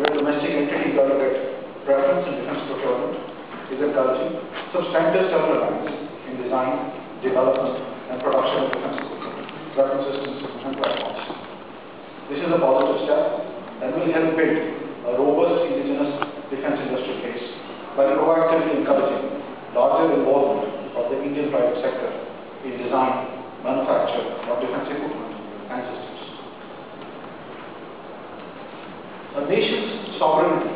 where domestic entities are to get preference in defense procurement, is encouraging substantive self-reliance in design, development, and production of defense equipment, weapon systems, and platforms. This is a positive step and will help build a robust indigenous defense industry base by proactively encouraging larger involvement of the Indian private sector in design, manufacture of defense equipment and systems. A nation's sovereignty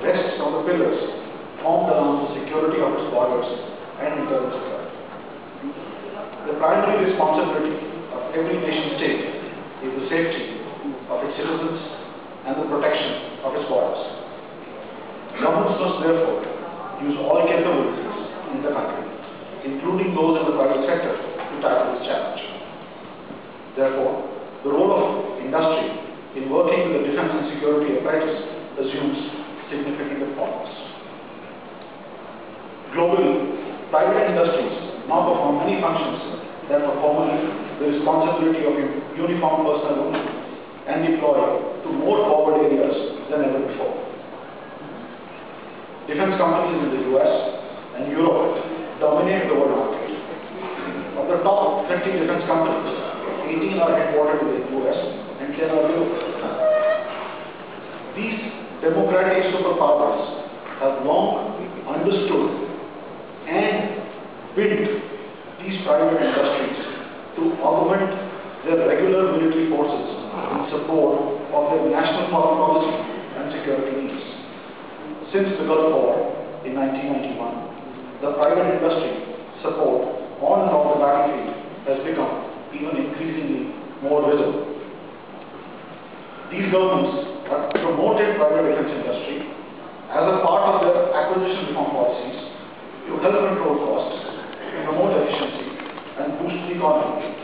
rests on the pillars formed around the security of its borders and internal supply. The primary responsibility of every nation state is the safety of its citizens and the protection of its borders. Governments must therefore use all capabilities in the country, including those in the private sector, to tackle this challenge. Therefore, the role of industry in working with the defense and security apparatus assumes significant importance. Globally, private industries now perform many functions that were formerly the responsibility of uniformed personnel only and deploy to more forward areas than ever before. Defense companies in the US and Europe dominate the world market. Of the top 30 defense companies, 18 are headquartered in the US and 10 are Europe. These democratic superpowers have long understood and built these private industries to augment their regular military forces in support of their national foreign policy and security needs. Since the Gulf War in 1991, the private industry support on and off the battlefield has become even increasingly more visible. These governments have promoted private defense industry as a part of their acquisition reform policies to help control costs, promote efficiency, and boost the economy